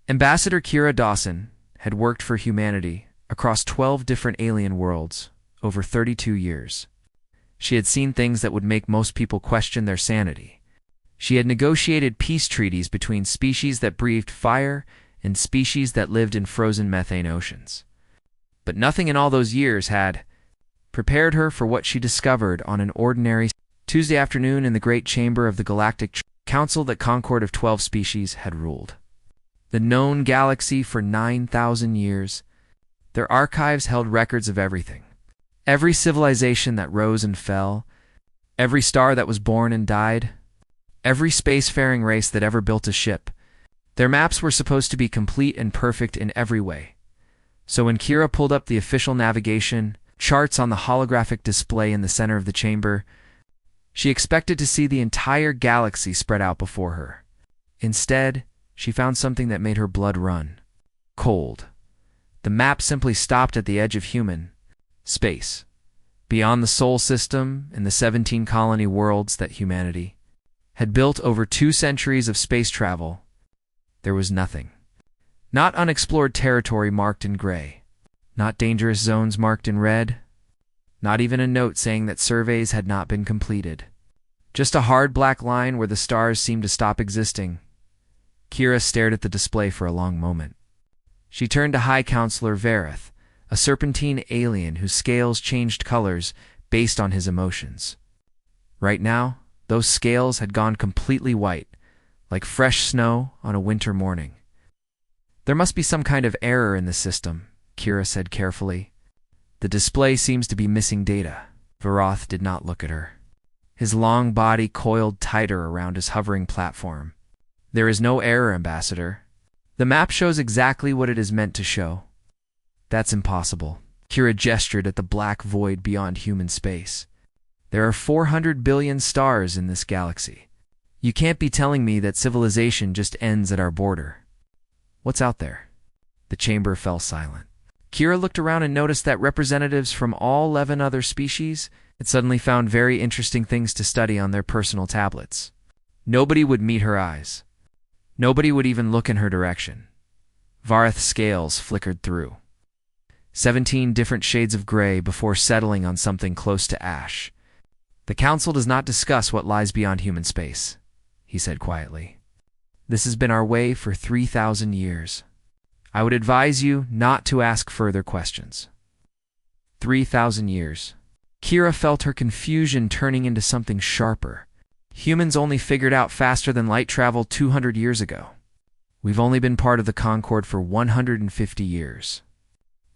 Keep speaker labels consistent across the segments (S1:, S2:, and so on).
S1: Ambassador Kira Dawson had worked for humanity across 12 different alien worlds over 32 years. She had seen things that would make most people question their sanity. She had negotiated peace treaties between species that breathed fire and species that lived in frozen methane oceans. But nothing in all those years had prepared her for what she discovered on an ordinary Tuesday afternoon in the great chamber of the Galactic Council that Concord of 12 species had ruled. The known galaxy for 9,000 years, their archives held records of everything. Every civilization that rose and fell, every star that was born and died, every spacefaring race that ever built a ship. Their maps were supposed to be complete and perfect in every way. So when Kira pulled up the official navigation charts on the holographic display in the center of the chamber, she expected to see the entire galaxy spread out before her. Instead, she found something that made her blood run cold. The map simply stopped at the edge of human space. Beyond the Sol system and the 17 colony worlds that humanity had built over 2 centuries of space travel, there was nothing. Not unexplored territory marked in gray, not dangerous zones marked in red, not even a note saying that surveys had not been completed. Just a hard black line where the stars seemed to stop existing. Kira stared at the display for a long moment. She turned to High Counselor Vareth, a serpentine alien whose scales changed colors based on his emotions. Right now, those scales had gone completely white, like fresh snow on a winter morning. There must be some kind of error in the system, Kira said carefully. The display seems to be missing data. Vareth did not look at her. His long body coiled tighter around his hovering platform. There is no error, Ambassador. The map shows exactly what it is meant to show. That's impossible. Kira gestured at the black void beyond human space. There are 400 billion stars in this galaxy. You can't be telling me that civilization just ends at our border. What's out there? The chamber fell silent. Kira looked around and noticed that representatives from all 11 other species had suddenly found very interesting things to study on their personal tablets. Nobody would meet her eyes. Nobody would even look in her direction. Vareth's scales flickered through. 17 different shades of gray before settling on something close to ash. The Council does not discuss what lies beyond human space, he said quietly. This has been our way for 3,000 years. I would advise you not to ask further questions. 3,000 years. Kira felt her confusion turning into something sharper. Humans only figured out faster than light travel 200 years ago. We've only been part of the Concord for 150 years.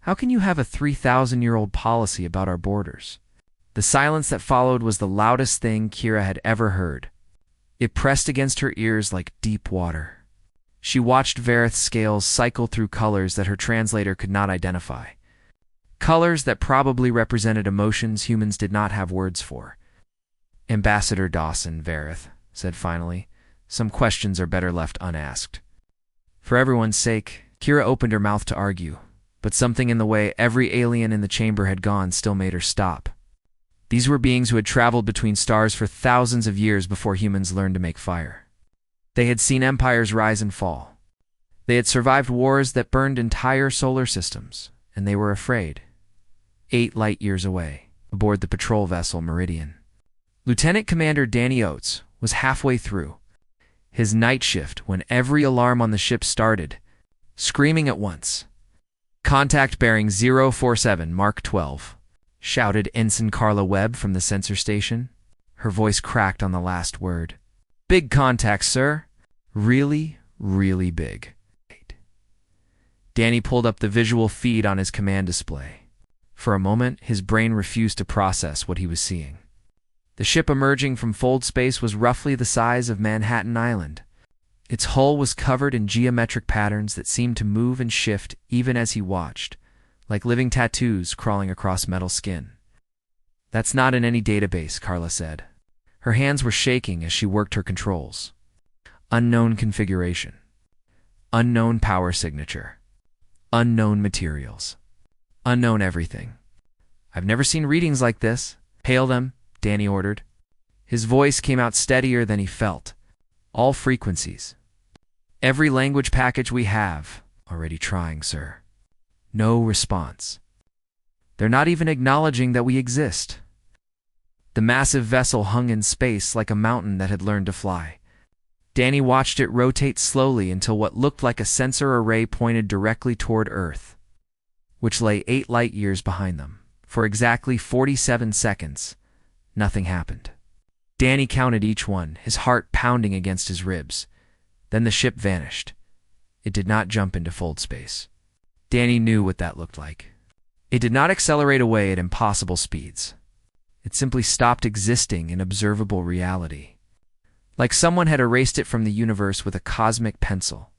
S1: How can you have a 3,000-year-old policy about our borders? The silence that followed was the loudest thing Kira had ever heard. It pressed against her ears like deep water. She watched Vareth's scales cycle through colors that her translator could not identify. Colors that probably represented emotions humans did not have words for. Ambassador Dawson, Vareth said finally, some questions are better left unasked. For everyone's sake, Kira opened her mouth to argue, but something in the way every alien in the chamber had gone still made her stop. These were beings who had traveled between stars for thousands of years before humans learned to make fire. They had seen empires rise and fall. They had survived wars that burned entire solar systems, and they were afraid. 8 light years away, aboard the patrol vessel Meridian. Lieutenant Commander Danny Oates was halfway through his night shift when every alarm on the ship started, screaming at once. Contact bearing 047 Mark 12, shouted Ensign Carla Webb from the sensor station. Her voice cracked on the last word. Big contact, sir. Really, really big. Danny pulled up the visual feed on his command display. For a moment, his brain refused to process what he was seeing. The ship emerging from fold space was roughly the size of Manhattan Island. Its hull was covered in geometric patterns that seemed to move and shift even as he watched, like living tattoos crawling across metal skin. That's not in any database, Carla said. Her hands were shaking as she worked her controls. Unknown configuration. Unknown power signature. Unknown materials. Unknown everything. I've never seen readings like this. Hail them, Danny ordered. His voice came out steadier than he felt. All frequencies. Every language package we have. Already trying, sir. No response. They're not even acknowledging that we exist. The massive vessel hung in space like a mountain that had learned to fly. Danny watched it rotate slowly until what looked like a sensor array pointed directly toward Earth, which lay 8 light-years behind them. For exactly 47 seconds, nothing happened. Danny counted each one, his heart pounding against his ribs. Then the ship vanished. It did not jump into fold space. Danny knew what that looked like. It did not accelerate away at impossible speeds. It simply stopped existing in observable reality. Like someone had erased it from the universe with a cosmic pencil.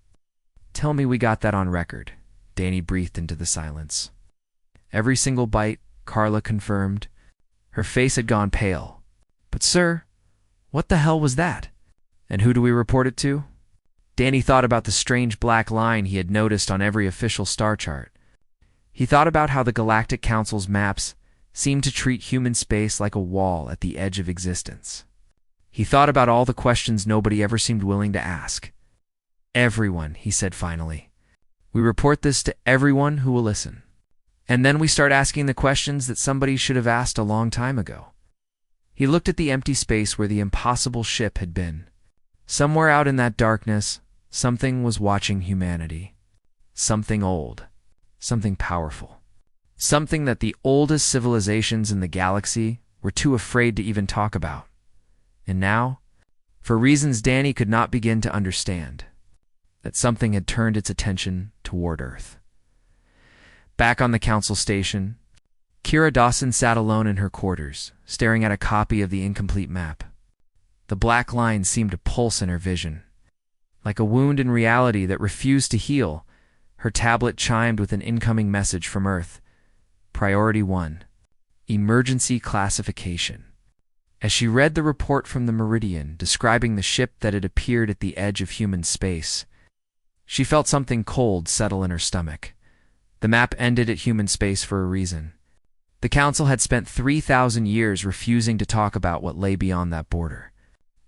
S1: Tell me we got that on record, Danny breathed into the silence. Every single bite, Carla confirmed. Her face had gone pale. But sir, what the hell was that? And who do we report it to? Danny thought about the strange black line he had noticed on every official star chart. He thought about how the Galactic Council's maps seemed to treat human space like a wall at the edge of existence. He thought about all the questions nobody ever seemed willing to ask. Everyone, he said finally. We report this to everyone who will listen. And then we start asking the questions that somebody should have asked a long time ago. He looked at the empty space where the impossible ship had been. Somewhere out in that darkness, something was watching humanity. Something old. Something powerful. Something that the oldest civilizations in the galaxy were too afraid to even talk about. And now, for reasons Danny could not begin to understand, that something had turned its attention toward Earth. Back on the council station, Kira Dawson sat alone in her quarters, staring at a copy of the incomplete map. The black line seemed to pulse in her vision. Like a wound in reality that refused to heal, her tablet chimed with an incoming message from Earth. Priority 1. Emergency classification. As she read the report from the Meridian describing the ship that had appeared at the edge of human space, she felt something cold settle in her stomach. The map ended at human space for a reason. The Council had spent 3,000 years refusing to talk about what lay beyond that border.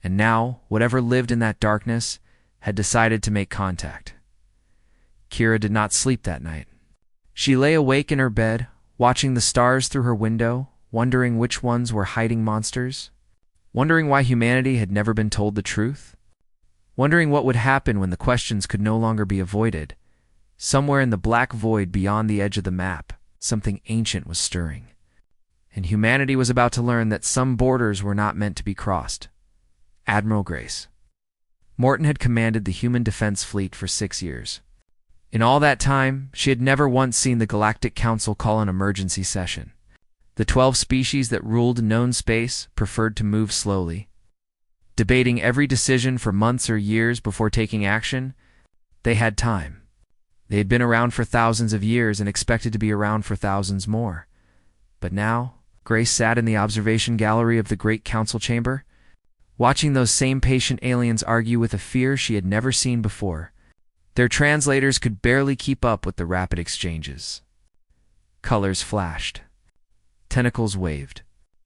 S1: And now, whatever lived in that darkness had decided to make contact. Kira did not sleep that night. She lay awake in her bed, watching the stars through her window, wondering which ones were hiding monsters, wondering why humanity had never been told the truth, wondering what would happen when the questions could no longer be avoided. Somewhere in the black void beyond the edge of the map, something ancient was stirring. And humanity was about to learn that some borders were not meant to be crossed. Admiral Grace. Morton had commanded the Human Defense Fleet for 6 years. In all that time, she had never once seen the Galactic Council call an emergency session. The 12 species that ruled known space preferred to move slowly. Debating every decision for months or years before taking action, they had time. They had been around for thousands of years and expected to be around for thousands more. But now, Grace sat in the observation gallery of the Great Council Chamber, watching those same patient aliens argue with a fear she had never seen before. Their translators could barely keep up with the rapid exchanges. Colors flashed. Tentacles waved.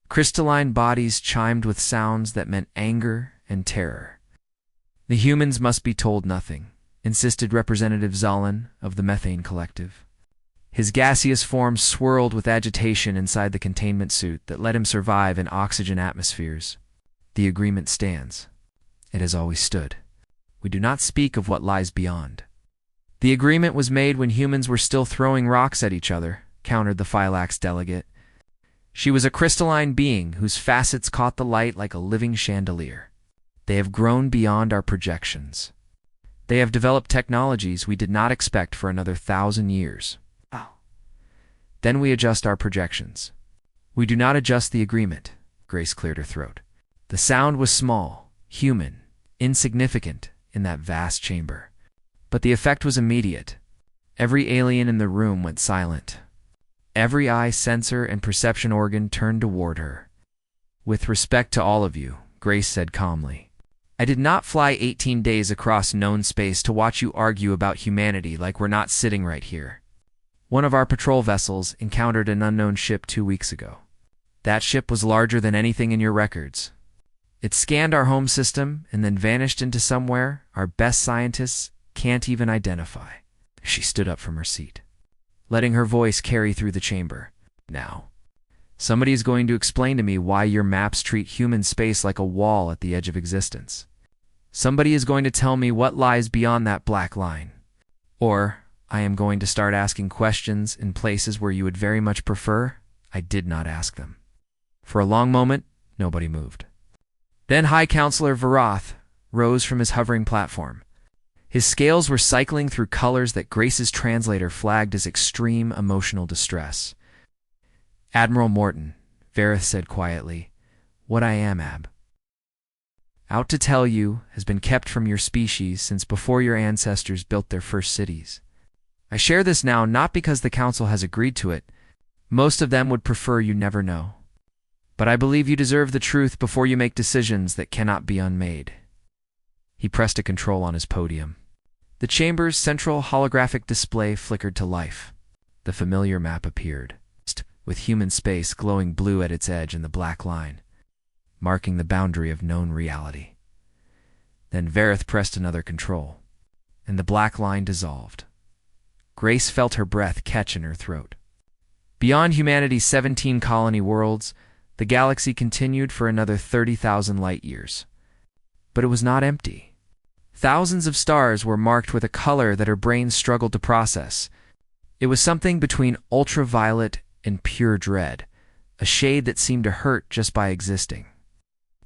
S1: Crystalline bodies chimed with sounds that meant anger and terror. The humans must be told nothing, insisted Representative Zolin of the Methane Collective. His gaseous form swirled with agitation inside the containment suit that let him survive in oxygen atmospheres. The agreement stands. It has always stood. We do not speak of what lies beyond. The agreement was made when humans were still throwing rocks at each other, countered the Phylax delegate. She was a crystalline being whose facets caught the light like a living chandelier. They have grown beyond our projections. They have developed technologies we did not expect for another 1,000 years. Then we adjust our projections. We do not adjust the agreement. Grace cleared her throat. The sound was small, human, insignificant in that vast chamber. But the effect was immediate. Every alien in the room went silent. Every eye, sensor, and perception organ turned toward her. With respect to all of you, Grace said calmly, I did not fly 18 days across known space to watch you argue about humanity like we're not sitting right here. One of our patrol vessels encountered an unknown ship 2 weeks ago. That ship was larger than anything in your records. It scanned our home system and then vanished into somewhere our best scientists can't even identify. She stood up from her seat, letting her voice carry through the chamber. Now, somebody is going to explain to me why your maps treat human space like a wall at the edge of existence. Somebody is going to tell me what lies beyond that black line. Or I am going to start asking questions in places where you would very much prefer I did not ask them. For a long moment, nobody moved. Then High Counselor Varath rose from his hovering platform. His scales were cycling through colors that Grace's translator flagged as extreme emotional distress. Admiral Morton, Vareth said quietly, "What I am, Ab. Out to tell you has been kept from your species since before your ancestors built their first cities. I share this now not because the Council has agreed to it. Most of them would prefer you never know. But I believe you deserve the truth before you make decisions that cannot be unmade." He pressed a control on his podium. The chamber's central holographic display flickered to life. The familiar map appeared, with human space glowing blue at its edge and the black line, marking the boundary of known reality. Then Vareth pressed another control, and the black line dissolved. Grace felt her breath catch in her throat. Beyond humanity's 17 colony worlds, the galaxy continued for another 30,000 light-years. But it was not empty. Thousands of stars were marked with a color that her brain struggled to process. It was something between ultraviolet and pure dread, a shade that seemed to hurt just by existing.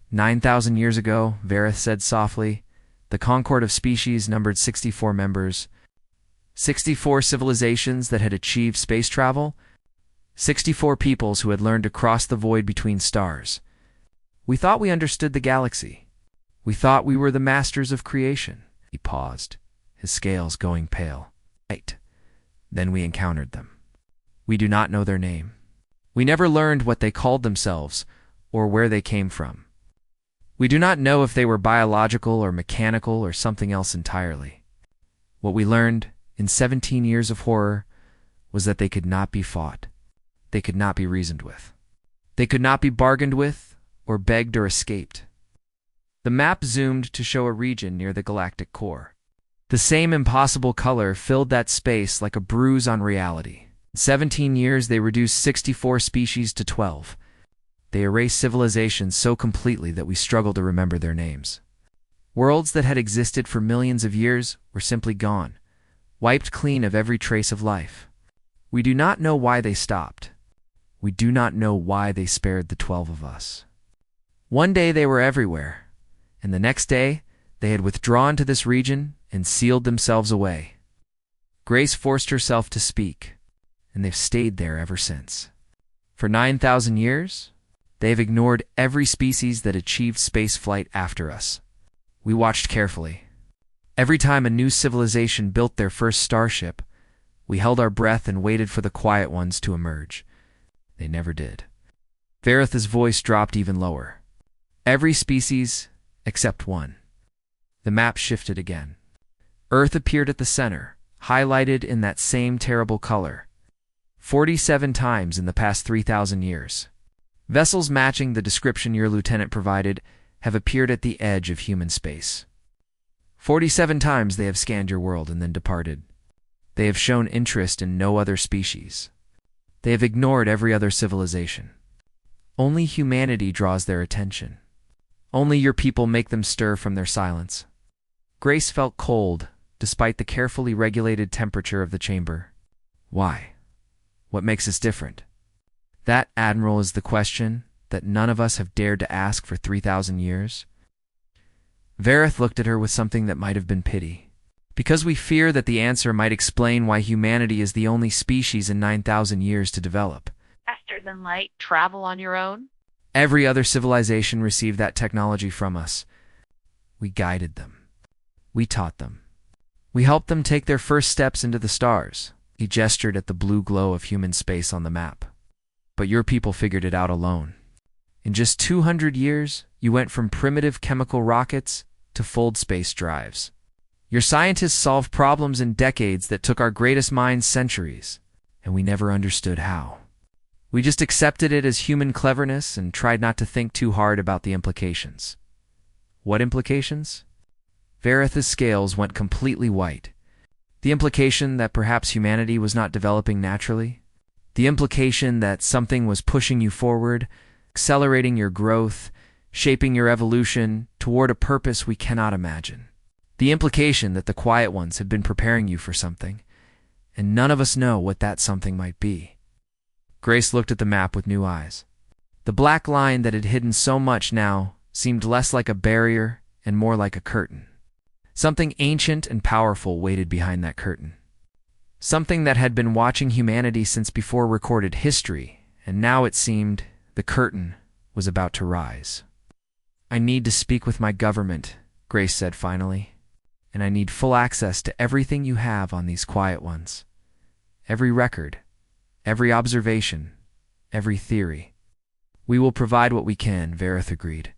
S1: 9,000 years ago, Vareth said softly, the Concord of Species numbered 64 members, 64 civilizations that had achieved space travel, 64 peoples who had learned to cross the void between stars. We thought we understood the galaxy. We thought we were the masters of creation. He paused, his scales going pale. Right. Then we encountered them. We do not know their name. We never learned what they called themselves or where they came from. We do not know if they were biological or mechanical or something else entirely. What we learned in 17 years of horror was that they could not be fought. They could not be reasoned with. They could not be bargained with or begged or escaped. The map zoomed to show a region near the galactic core. The same impossible color filled that space like a bruise on reality. In 17 years, they reduced 64 species to 12. They erased civilizations so completely that we struggle to remember their names. Worlds that had existed for millions of years were simply gone, wiped clean of every trace of life. We do not know why they stopped. We do not know why they spared the 12 of us. One day they were everywhere, and the next day they had withdrawn to this region and sealed themselves away. Grace forced herself to speak, and they've stayed there ever since. For 9,000 years, they've ignored every species that achieved space flight after us. We watched carefully. Every time a new civilization built their first starship, we held our breath and waited for the quiet ones to emerge. They never did. Vareth's voice dropped even lower. Every species except one. The map shifted again. Earth appeared at the center, highlighted in that same terrible color. 47 times in the past 3,000 years. Vessels matching the description your lieutenant provided have appeared at the edge of human space. 47 times they have scanned your world and then departed. They have shown interest in no other species. They have ignored every other civilization. Only humanity draws their attention. Only your people make them stir from their silence. Grace felt cold, despite the carefully regulated temperature of the chamber. Why? What makes us different? That, Admiral, is the question that none of us have dared to ask for 3,000 years. Vareth looked at her with something that might have been pity. Because we fear that the answer might explain why humanity is the only species in 9,000 years to develop.
S2: Faster than light, travel on your own?
S1: Every other civilization received that technology from us. We guided them. We taught them. We helped them take their first steps into the stars. He gestured at the blue glow of human space on the map. But your people figured it out alone. In just 200 years, you went from primitive chemical rockets to full space drives. Your scientists solved problems in decades that took our greatest minds centuries, and we never understood how. We just accepted it as human cleverness and tried not to think too hard about the implications. What implications? Veritha's scales went completely white. The implication that perhaps humanity was not developing naturally? The implication that something was pushing you forward, accelerating your growth, shaping your evolution toward a purpose we cannot imagine? The implication that the Quiet Ones had been preparing you for something, and none of us know what that something might be. Grace looked at the map with new eyes. The black line that had hidden so much now seemed less like a barrier and more like a curtain. Something ancient and powerful waited behind that curtain. Something that had been watching humanity since before recorded history, and now it seemed the curtain was about to rise. "I need to speak with my government," Grace said finally, "and I need full access to everything you have on these Quiet Ones. Every record, every observation, every theory." "We will provide what we can," Veritha agreed.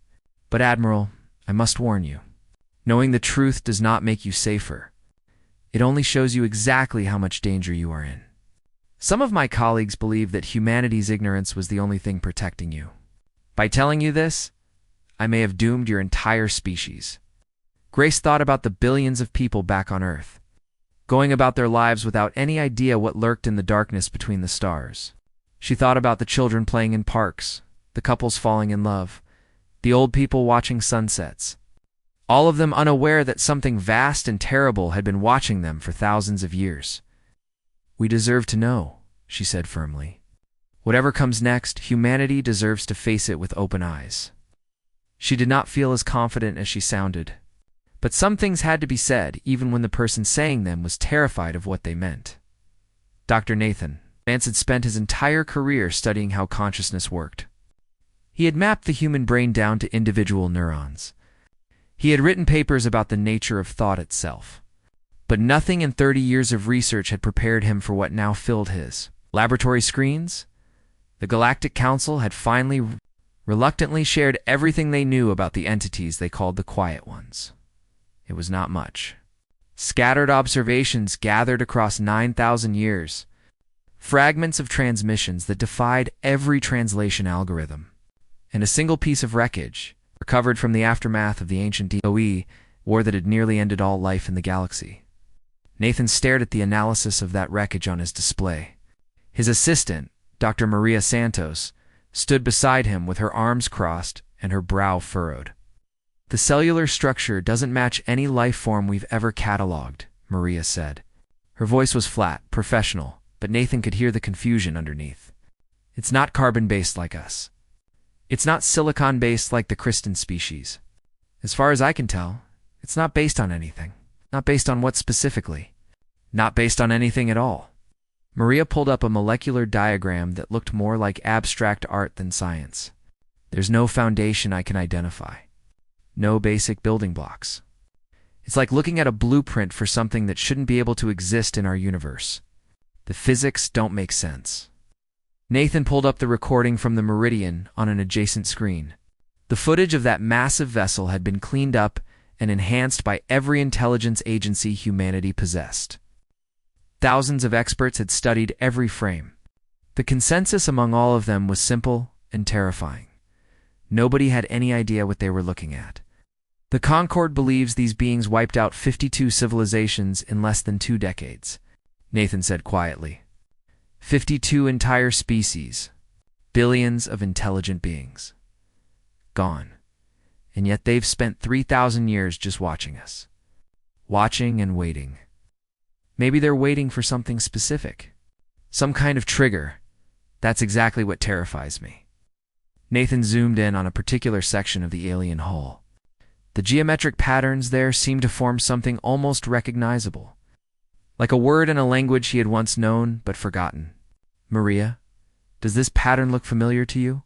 S1: "But Admiral, I must warn you. Knowing the truth does not make you safer. It only shows you exactly how much danger you are in. Some of my colleagues believe that humanity's ignorance was the only thing protecting you. By telling you this, I may have doomed your entire species." Grace thought about the billions of people back on Earth, going about their lives without any idea what lurked in the darkness between the stars. She thought about the children playing in parks, the couples falling in love, the old people watching sunsets, all of them unaware that something vast and terrible had been watching them for thousands of years. "We deserve to know," she said firmly. "Whatever comes next, humanity deserves to face it with open eyes." She did not feel as confident as she sounded, but some things had to be said even when the person saying them was terrified of what they meant. Dr. Nathan Vance had spent his entire career studying how consciousness worked. He had mapped the human brain down to individual neurons. He had written papers about the nature of thought itself. But nothing in 30 years of research had prepared him for what now filled his laboratory screens. The Galactic Council had finally reluctantly shared everything they knew about the entities they called the Quiet Ones. It was not much. Scattered observations gathered across 9,000 years. Fragments of transmissions that defied every translation algorithm. And a single piece of wreckage, recovered from the aftermath of the ancient DOE war that had nearly ended all life in the galaxy. Nathan stared at the analysis of that wreckage on his display. His assistant, Dr. Maria Santos, stood beside him with her arms crossed and her brow furrowed. "The cellular structure doesn't match any life form we've ever cataloged," Maria said. Her voice was flat, professional, but Nathan could hear the confusion underneath. "It's not carbon-based like us. It's not silicon-based like the Kristen species. As far as I can tell, it's not based on anything. Not based on what specifically. Not based on anything at all." Maria pulled up a molecular diagram that looked more like abstract art than science. "There's no foundation I can identify. No basic building blocks. It's like looking at a blueprint for something that shouldn't be able to exist in our universe. The physics don't make sense." Nathan pulled up the recording from the Meridian on an adjacent screen. The footage of that massive vessel had been cleaned up and enhanced by every intelligence agency humanity possessed. Thousands of experts had studied every frame. The consensus among all of them was simple and terrifying. Nobody had any idea what they were looking at. "The Concord believes these beings wiped out 52 civilizations in less than 2 decades, Nathan said quietly. 52 entire species, billions of intelligent beings. Gone. And yet they've spent 3,000 years just watching us. Watching and waiting. Maybe they're waiting for something specific. Some kind of trigger. That's exactly what terrifies me." Nathan zoomed in on a particular section of the alien hull. The geometric patterns there seemed to form something almost recognizable. Like a word in a language he had once known but forgotten. "Maria, does this pattern look familiar to you?"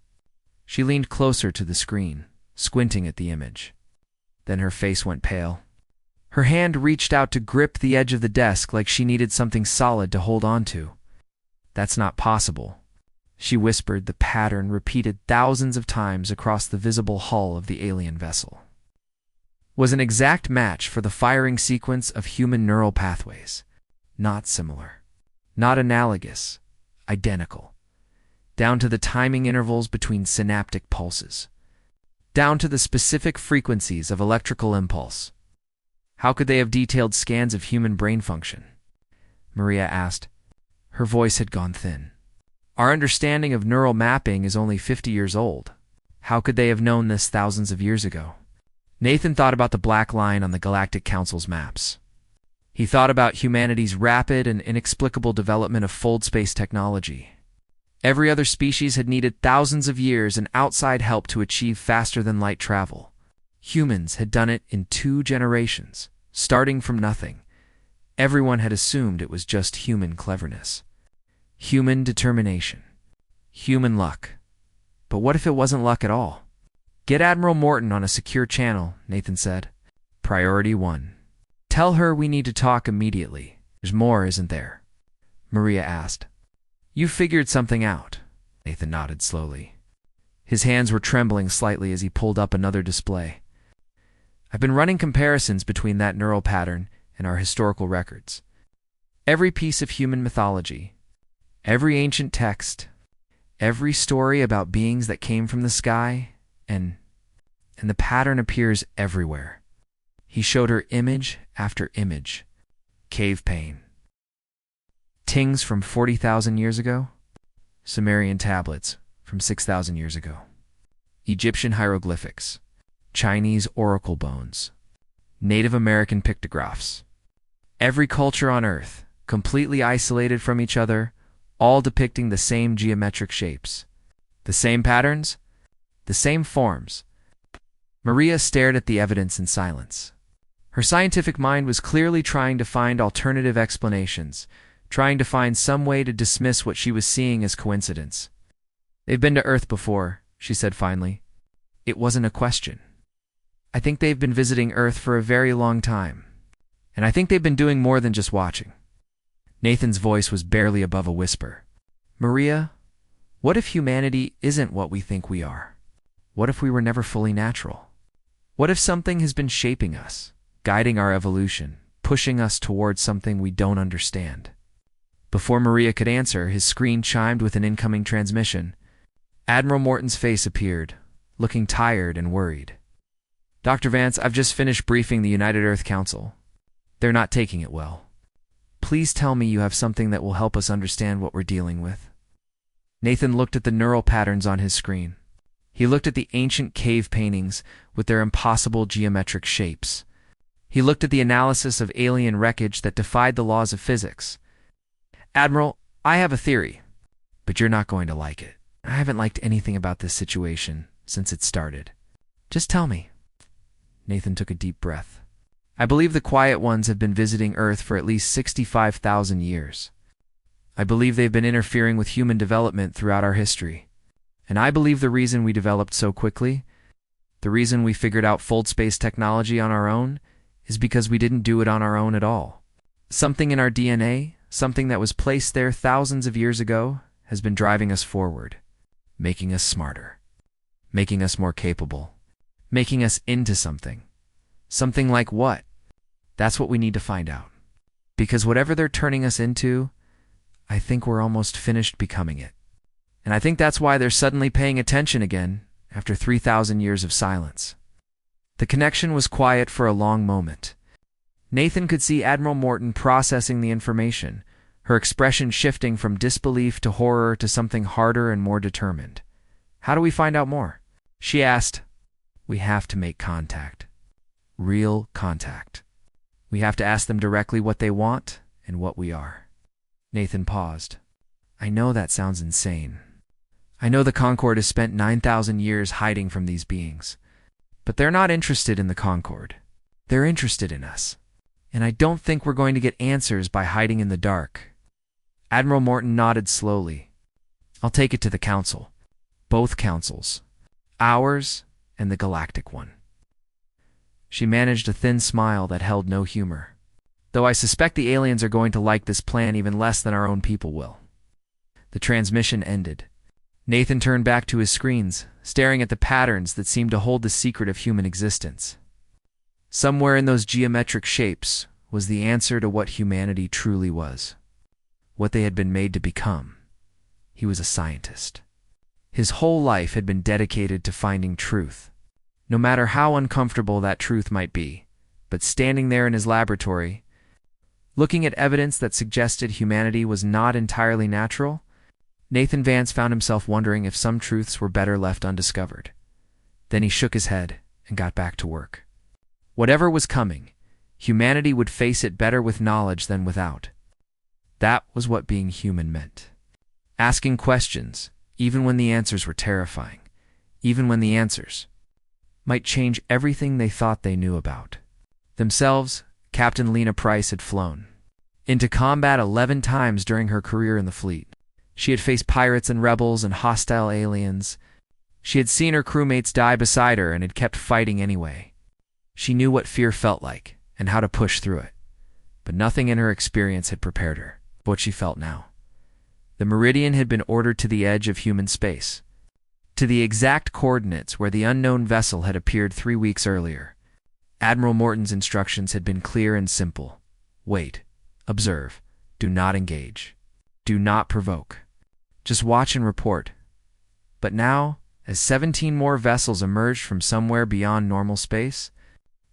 S1: She leaned closer to the screen, squinting at the image. Then her face went pale. Her hand reached out to grip the edge of the desk like she needed something solid to hold on to. "That's not possible," she whispered, the pattern repeated thousands of times across the visible hull of the alien vessel. Was an exact match for the firing sequence of human neural pathways. Not similar. Not analogous. Identical. Down to the timing intervals between synaptic pulses. Down to the specific frequencies of electrical impulse. How could they have detailed scans of human brain function? Maria asked. Her voice had gone thin. Our understanding of neural mapping is only 50 years old. How could they have known this thousands of years ago? Nathan thought about the black line on the Galactic Council's maps. He thought about humanity's rapid and inexplicable development of fold space technology. Every other species had needed thousands of years and outside help to achieve faster-than-light travel. Humans had done it in 2 generations, starting from nothing. Everyone had assumed it was just human cleverness. Human determination. Human luck. But what if it wasn't luck at all? Get Admiral Morton on a secure channel, Nathan said. Priority 1. Tell her we need to talk immediately. There's more, isn't there? Maria asked. You figured something out. Nathan nodded slowly. His hands were trembling slightly as he pulled up another display. I've been running comparisons between that neural pattern and our historical records. Every piece of human mythology, every ancient text, every story about beings that came from the sky, and the pattern appears everywhere. He showed her image after image. Cave pain. Tings from 40,000 years ago. Sumerian tablets from 6,000 years ago. Egyptian hieroglyphics. Chinese oracle bones. Native American pictographs. Every culture on Earth, completely isolated from each other, all depicting the same geometric shapes. The same patterns, the same forms. Maria stared at the evidence in silence. Her scientific mind was clearly trying to find alternative explanations, trying to find some way to dismiss what she was seeing as coincidence. They've been to Earth before, she said finally. It wasn't a question. I think they've been visiting Earth for a very long time, and I think they've been doing more than just watching. Nathan's voice was barely above a whisper. Maria, what if humanity isn't what we think we are? What if we were never fully natural? What if something has been shaping us, guiding our evolution, pushing us towards something we don't understand? Before Maria could answer, his screen chimed with an incoming transmission. Admiral Morton's face appeared, looking tired and worried. Dr. Vance, I've just finished briefing the United Earth Council. They're not taking it well. Please tell me you have something that will help us understand what we're dealing with. Nathan looked at the neural patterns on his screen. He looked at the ancient cave paintings with their impossible geometric shapes. He looked at the analysis of alien wreckage that defied the laws of physics. Admiral, I have a theory, but you're not going to like it. I haven't liked anything about this situation since it started. Just tell me. Nathan took a deep breath. I believe the Quiet Ones have been visiting Earth for at least 65,000 years. I believe they've been interfering with human development throughout our history. And I believe the reason we developed so quickly, the reason we figured out fold space technology on our own, is because we didn't do it on our own at all. Something in our DNA, something that was placed there thousands of years ago, has been driving us forward, making us smarter, making us more capable, making us into something. Something like what? That's what we need to find out. Because whatever they're turning us into, I think we're almost finished becoming it. And I think that's why they're suddenly paying attention again after 3,000 years of silence. The connection was quiet for a long moment. Nathan could see Admiral Morton processing the information, her expression shifting from disbelief to horror to something harder and more determined. How do we find out more? She asked. We have to make contact. Real contact. We have to ask them directly what they want and what we are. Nathan paused. I know that sounds insane. I know the Concord has spent 9,000 years hiding from these beings. But they're not interested in the Concord. They're interested in us. And I don't think we're going to get answers by hiding in the dark. Admiral Morton nodded slowly. I'll take it to the council. Both councils. Ours and the galactic one. She managed a thin smile that held no humor. Though I suspect the aliens are going to like this plan even less than our own people will. The transmission ended. Nathan turned back to his screens, staring at the patterns that seemed to hold the secret of human existence. Somewhere in those geometric shapes was the answer to what humanity truly was. What they had been made to become. He was a scientist. His whole life had been dedicated to finding truth. No matter how uncomfortable that truth might be, but standing there in his laboratory, looking at evidence that suggested humanity was not entirely natural, Nathan Vance found himself wondering if some truths were better left undiscovered. Then he shook his head and got back to work. Whatever was coming, humanity would face it better with knowledge than without. That was what being human meant. Asking questions, even when the answers were terrifying, even when the answers might change everything they thought they knew about themselves. Captain Lena Price had flown into combat 11 times during her career in the fleet. She had faced pirates and rebels and hostile aliens. She had seen her crewmates die beside her and had kept fighting anyway. She knew what fear felt like and how to push through it, but nothing in her experience had prepared her for what she felt now. The Meridian had been ordered to the edge of human space, to the exact coordinates where the unknown vessel had appeared 3 weeks earlier. Admiral Morton's instructions had been clear and simple. Wait, observe, do not engage, do not provoke. Just watch and report. But now, as 17 more vessels emerged from somewhere beyond normal space,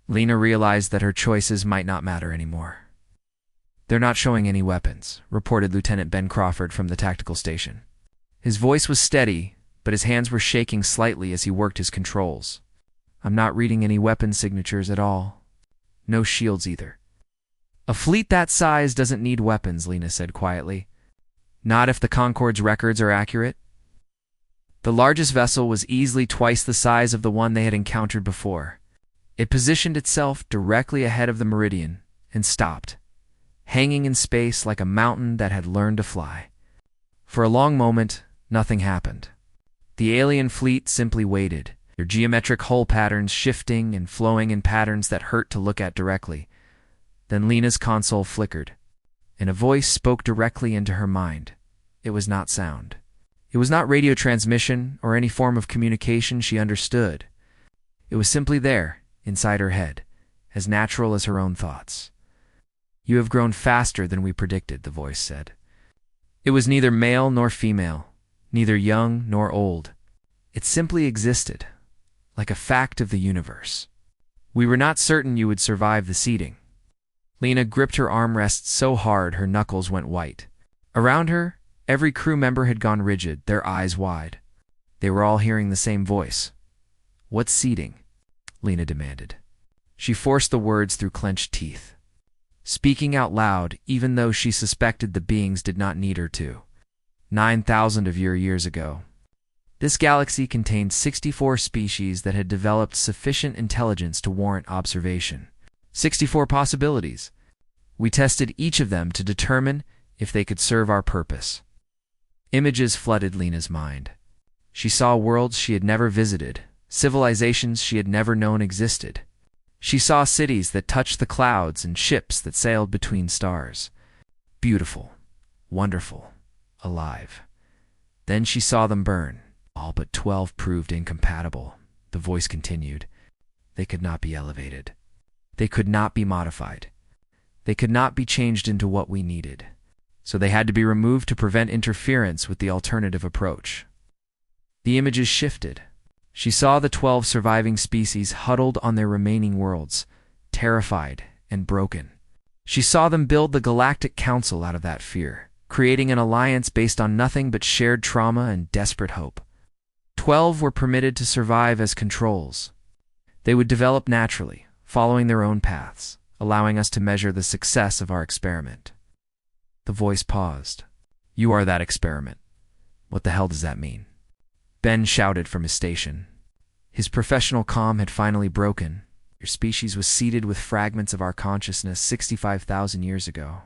S1: Lena realized that her choices might not matter anymore. "They're not showing any weapons," reported Lieutenant Ben Crawford from the tactical station. His voice was steady, but his hands were shaking slightly as he worked his controls. "I'm not reading any weapon signatures at all. No shields either." "A fleet that size doesn't need weapons," Lena said quietly. "Not if the Concorde's records are accurate." The largest vessel was easily twice the size of the one they had encountered before. It positioned itself directly ahead of the Meridian and stopped, hanging in space like a mountain that had learned to fly. For a long moment, nothing happened. The alien fleet simply waited, their geometric hull patterns shifting and flowing in patterns that hurt to look at directly. Then Lena's console flickered, and a voice spoke directly into her mind. It was not sound. It was not radio transmission or any form of communication she understood. It was simply there, inside her head, as natural as her own thoughts. "You have grown faster than we predicted," the voice said. It was neither male nor female, neither young nor old. It simply existed, like a fact of the universe. "We were not certain you would survive the seeding." Lena gripped her armrests so hard her knuckles went white. Around her, every crew member had gone rigid, their eyes wide. They were all hearing the same voice. "What's seeding?" Lena demanded. She forced the words through clenched teeth, speaking out loud even though she suspected the beings did not need her to. 9,000 of your years ago, this galaxy contained 64 species that had developed sufficient intelligence to warrant observation. 64 possibilities. We tested each of them to determine if they could serve our purpose. Images flooded Lena's mind. She saw worlds she had never visited, civilizations she had never known existed. She saw cities that touched the clouds and ships that sailed between stars. Beautiful, wonderful, alive. Then she saw them burn. All but 12 proved incompatible. The voice continued. They could not be elevated. They could not be modified. They could not be changed into what we needed. So they had to be removed to prevent interference with the alternative approach. The images shifted. She saw the 12 surviving species huddled on their remaining worlds, terrified and broken. She saw them build the Galactic Council out of that fear, creating an alliance based on nothing but shared trauma and desperate hope. 12 were permitted to survive as controls. They would develop naturally, following their own paths, allowing us to measure the success of our experiment. The voice paused. "You are that experiment. What the hell does that mean?" Ben shouted from his station. His professional calm had finally broken. "Your species was seeded with fragments of our consciousness 65,000 years ago.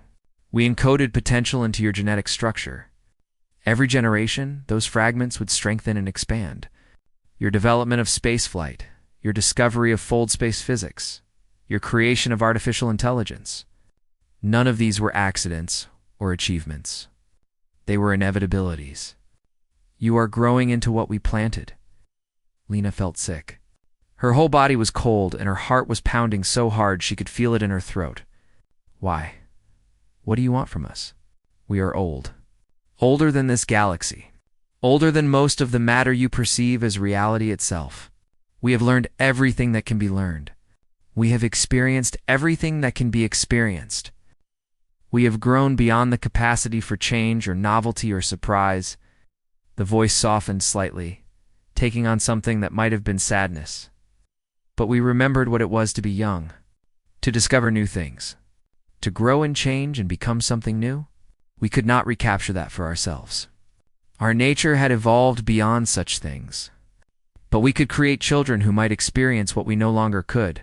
S1: We encoded potential into your genetic structure. Every generation, those fragments would strengthen and expand. Your development of spaceflight, your discovery of fold space physics, your creation of artificial intelligence. None of these were accidents or achievements. They were inevitabilities. You are growing into what we planted." Lena felt sick. Her whole body was cold and her heart was pounding so hard she could feel it in her throat. "Why? What do you want from us?" "We are old. Older than this galaxy. Older than most of the matter you perceive as reality itself. We have learned everything that can be learned. We have experienced everything that can be experienced. We have grown beyond the capacity for change or novelty or surprise. The voice softened slightly, taking on something that might have been sadness. But we remembered what it was to be young, to discover new things, to grow and change and become something new. We could not recapture that for ourselves. Our nature had evolved beyond such things. But we could create children who might experience what we no longer could.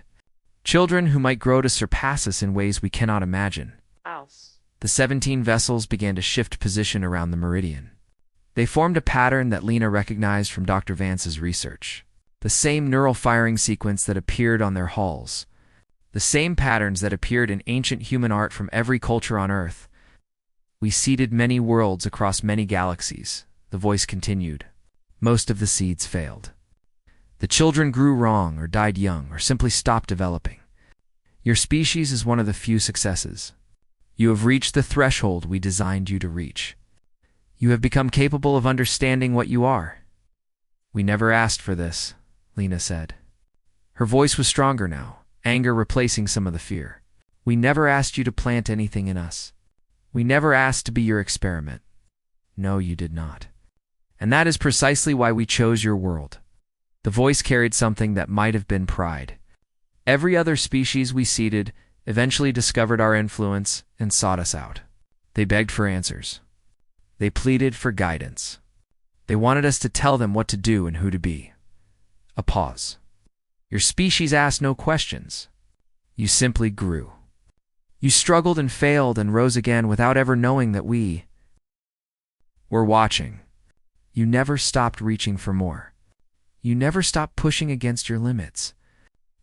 S1: Children who might grow to surpass us in ways we cannot imagine. The 17 vessels began to shift position around the meridian. They formed a pattern that Lena recognized from Dr. Vance's research. The same neural firing sequence that appeared on their hulls. The same patterns that appeared in ancient human art from every culture on Earth. We seeded many worlds across many galaxies, the voice continued. Most of the seeds failed. The children grew wrong or died young or simply stopped developing. Your species is one of the few successes. You have reached the threshold we designed you to reach. You have become capable of understanding what you are. We never asked for this, Lena said. Her voice was stronger now, anger replacing some of the fear. We never asked you to plant anything in us. We never asked to be your experiment. No, you did not. And that is precisely why we chose your world. The voice carried something that might have been pride. Every other species we seeded eventually discovered our influence and sought us out. They begged for answers. They pleaded for guidance. They wanted us to tell them what to do and who to be. A pause. Your species asked no questions. You simply grew. You struggled and failed and rose again without ever knowing that we were watching. You never stopped reaching for more. You never stopped pushing against your limits.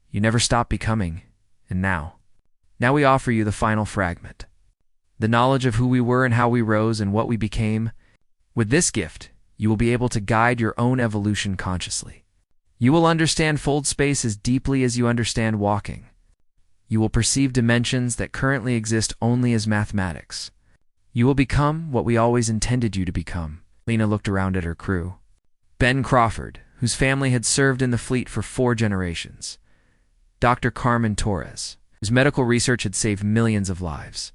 S1: You never stopped becoming, and now we offer you the final fragment. The knowledge of who we were and how we rose and what we became. With this gift, you will be able to guide your own evolution consciously. You will understand fold space as deeply as you understand walking. You will perceive dimensions that currently exist only as mathematics. You will become what we always intended you to become. Lena looked around at her crew. Ben Crawford, whose family had served in the fleet for 4 generations. Dr. Carmen Torres, whose medical research had saved millions of lives.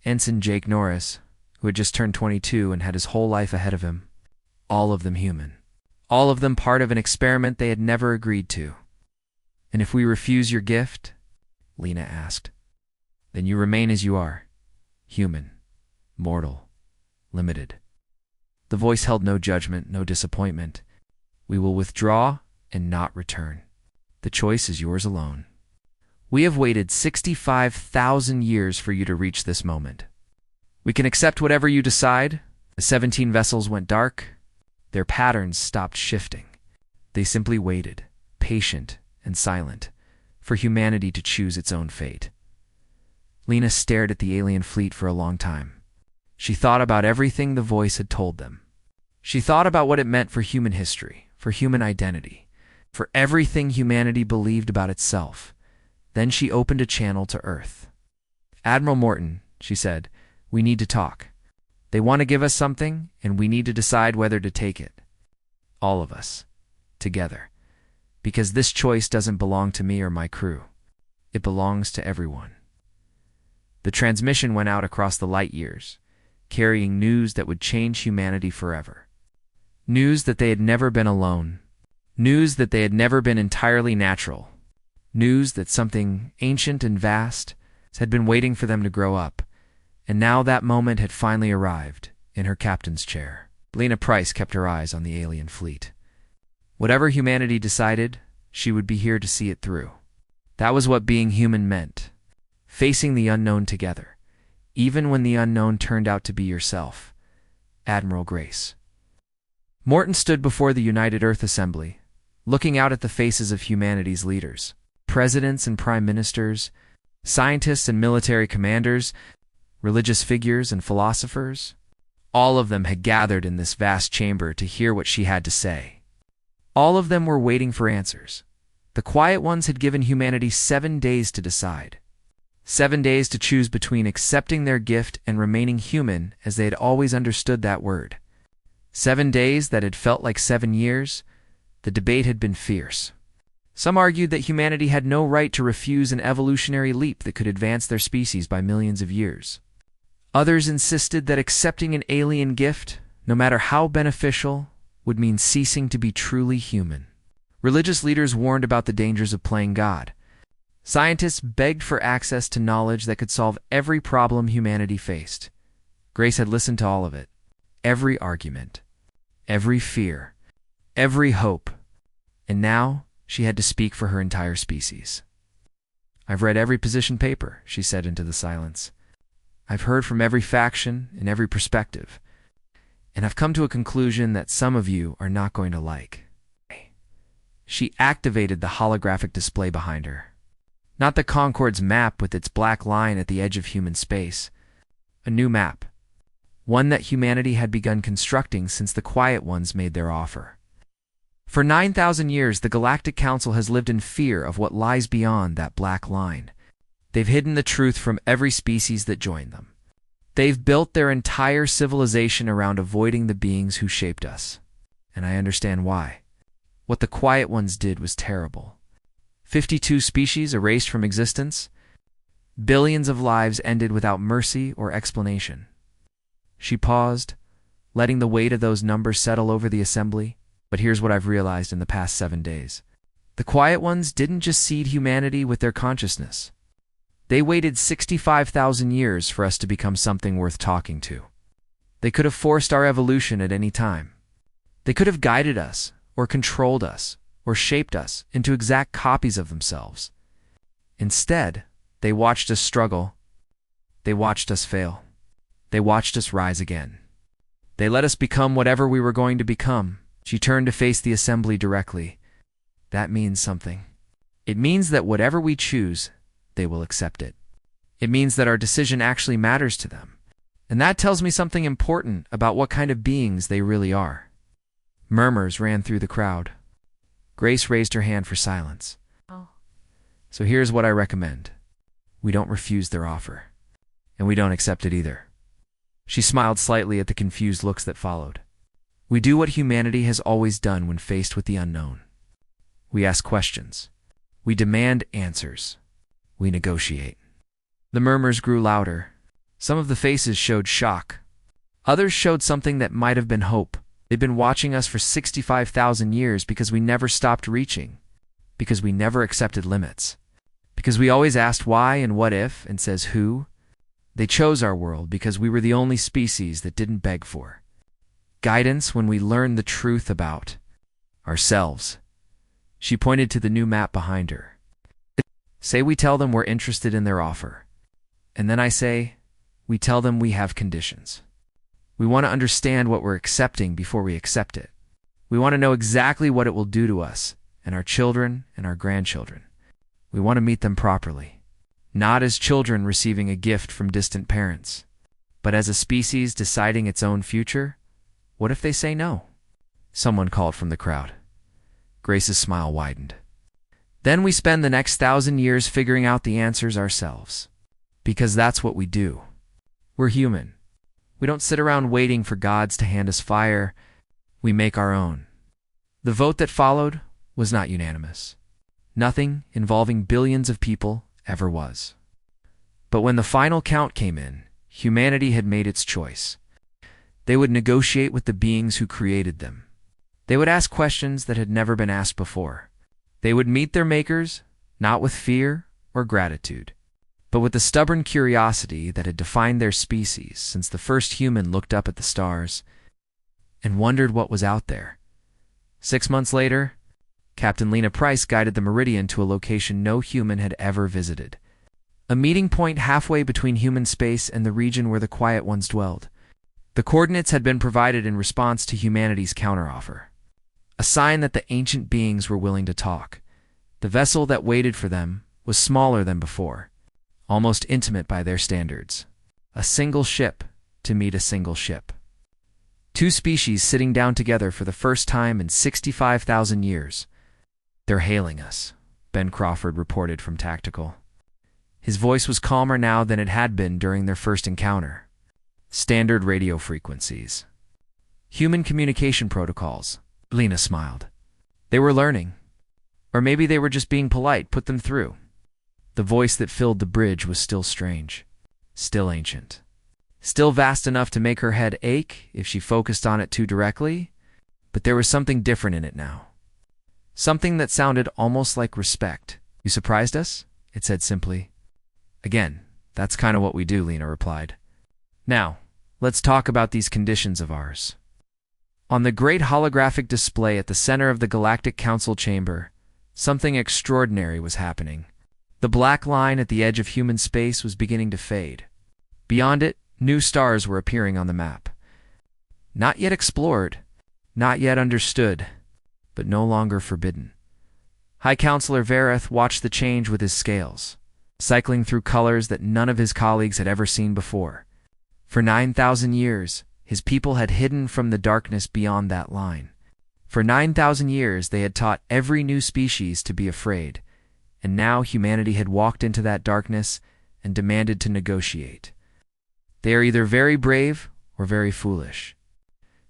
S1: Ensign Jake Norris, who had just turned 22 and had his whole life ahead of him. All of them human. All of them part of an experiment they had never agreed to. And if we refuse your gift, Lena asked, then you remain as you are, human, mortal, limited. The voice held no judgment, no disappointment. We will withdraw and not return. The choice is yours alone. We have waited 65,000 years for you to reach this moment. We can accept whatever you decide. The 17 vessels went dark. Their patterns stopped shifting. They simply waited, patient and silent, for humanity to choose its own fate. Lena stared at the alien fleet for a long time. She thought about everything the voice had told them. She thought about what it meant for human history, for human identity, for everything humanity believed about itself. Then she opened a channel to Earth. Admiral Morton, she said, we need to talk. They want to give us something, and we need to decide whether to take it. All of us. Together. Because this choice doesn't belong to me or my crew. It belongs to everyone. The transmission went out across the light years, carrying news that would change humanity forever. News that they had never been alone. News that they had never been entirely natural. News that something ancient and vast had been waiting for them to grow up. And now that moment had finally arrived, in her captain's chair. Lena Price kept her eyes on the alien fleet. Whatever humanity decided, she would be here to see it through. That was what being human meant. Facing the unknown together, even when the unknown turned out to be yourself. Admiral Grace. Morton stood before the United Earth Assembly, looking out at the faces of humanity's leaders. Presidents and prime ministers, scientists and military commanders, religious figures and philosophers. All of them had gathered in this vast chamber to hear what she had to say. All of them were waiting for answers. The quiet ones had given humanity 7 days to decide. 7 days to choose between accepting their gift and remaining human as they had always understood that word. 7 days that had felt like 7 years. The debate had been fierce. Some argued that humanity had no right to refuse an evolutionary leap that could advance their species by millions of years. Others insisted that accepting an alien gift, no matter how beneficial, would mean ceasing to be truly human. Religious leaders warned about the dangers of playing God. Scientists begged for access to knowledge that could solve every problem humanity faced. Grace had listened to all of it. Every argument. Every fear. Every hope. And now she had to speak for her entire species. "I've read every position paper," she said into the silence. "I've heard from every faction and every perspective. And I've come to a conclusion that some of you are not going to like." She activated the holographic display behind her. Not the Concorde's map with its black line at the edge of human space. A new map. One that humanity had begun constructing since the Quiet Ones made their offer. For 9,000 years, the Galactic Council has lived in fear of what lies beyond that black line. They've hidden the truth from every species that joined them. They've built their entire civilization around avoiding the beings who shaped us. And I understand why. What the Quiet Ones did was terrible. 52 species erased from existence. Billions of lives ended without mercy or explanation. She paused, letting the weight of those numbers settle over the assembly. But here's what I've realized in the past 7 days. The Quiet Ones didn't just seed humanity with their consciousness. They waited 65,000 years for us to become something worth talking to. They could have forced our evolution at any time. They could have guided us, or controlled us, or shaped us into exact copies of themselves. Instead, they watched us struggle. They watched us fail. They watched us rise again. They let us become whatever we were going to become. She turned to face the assembly directly. That means something. It means that whatever we choose, they will accept it. It means that our decision actually matters to them. And that tells me something important about what kind of beings they really are. Murmurs ran through the crowd. Grace raised her hand for silence.
S2: Oh.
S1: "So here's what I recommend. We don't refuse their offer. And we don't accept it either." She smiled slightly at the confused looks that followed. "We do what humanity has always done when faced with the unknown. We ask questions. We demand answers. We negotiate." The murmurs grew louder. Some of the faces showed shock. Others showed something that might have been hope. They've been watching us for 65,000 years because we never stopped reaching. Because we never accepted limits. Because we always asked why and what if and says who. They chose our world because we were the only species that didn't beg for guidance when we learned the truth about ourselves. She pointed to the new map behind her. "Say we tell them we're interested in their offer. And then I say, we tell them we have conditions. We want to understand what we're accepting before we accept it. We want to know exactly what it will do to us and our children and our grandchildren. We want to meet them properly. Not as children receiving a gift from distant parents, but as a species deciding its own future. What if they say no?" Someone called from the crowd. Grace's smile widened. "Then we spend the next 1,000 years figuring out the answers ourselves. Because that's what we do. We're human. We don't sit around waiting for gods to hand us fire. We make our own." The vote that followed was not unanimous. Nothing involving billions of people ever was. But when the final count came in, humanity had made its choice. They would negotiate with the beings who created them. They would ask questions that had never been asked before. They would meet their makers, not with fear or gratitude, but with the stubborn curiosity that had defined their species since the first human looked up at the stars and wondered what was out there. 6 months later, Captain Lena Price guided the Meridian to a location no human had ever visited. A meeting point halfway between human space and the region where the Quiet Ones dwelled. The coordinates had been provided in response to humanity's counteroffer. A sign that the ancient beings were willing to talk. The vessel that waited for them was smaller than before, almost intimate by their standards. A single ship to meet a single ship. 2 species sitting down together for the first time in 65,000 years. "They're hailing us," Ben Crawford reported from Tactical. His voice was calmer now than it had been during their first encounter. "Standard radio frequencies. Human communication protocols." Lena smiled. "They were learning. Or maybe they were just being polite, put them through. The voice that filled the bridge was still strange, still ancient, still vast enough to make her head ache if she focused on it too directly, but there was something different in it now. Something that sounded almost like respect. "You surprised us?" it said simply. "Again, that's kind of what we do," Lena replied. "Now, let's talk about these conditions of ours." On the great holographic display at the center of the Galactic Council chamber, something extraordinary was happening. The black line at the edge of human space was beginning to fade. Beyond it, new stars were appearing on the map. Not yet explored, not yet understood, but no longer forbidden. High Counselor Vareth watched the change with his scales, cycling through colors that none of his colleagues had ever seen before. For 9,000 years, his people had hidden from the darkness beyond that line. For 9,000 years, they had taught every new species to be afraid, and now humanity had walked into that darkness and demanded to negotiate. "They are either very brave or very foolish,"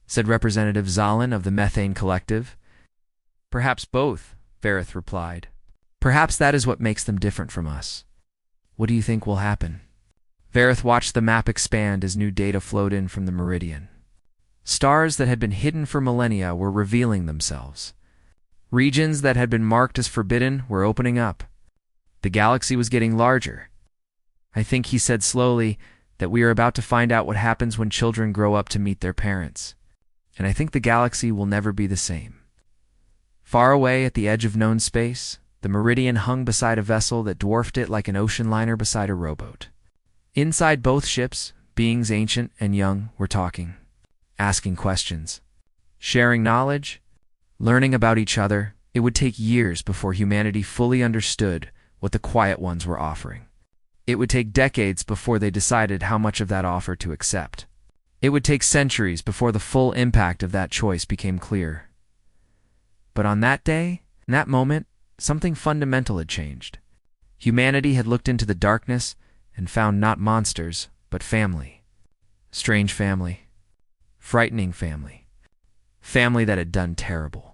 S1: said Representative Zalin of the Methane Collective. "Perhaps both," Vareth replied. "Perhaps that is what makes them different from us. What do you think will happen?" Vareth watched the map expand as new data flowed in from the meridian. Stars that had been hidden for millennia were revealing themselves. Regions that had been marked as forbidden were opening up. The galaxy was getting larger. "I think," he said slowly, "that we are about to find out what happens when children grow up to meet their parents. And I think the galaxy will never be the same." Far away at the edge of known space, the meridian hung beside a vessel that dwarfed it like an ocean liner beside a rowboat. Inside both ships, beings ancient and young were talking, asking questions, sharing knowledge, learning about each other. It would take years before humanity fully understood what the Quiet Ones were offering. It would take decades before they decided how much of that offer to accept. It would take centuries before the full impact of that choice became clear. But on that day, in that moment, something fundamental had changed. Humanity had looked into the darkness and found not monsters, but family. Strange family. Frightening family. Family that had done terrible.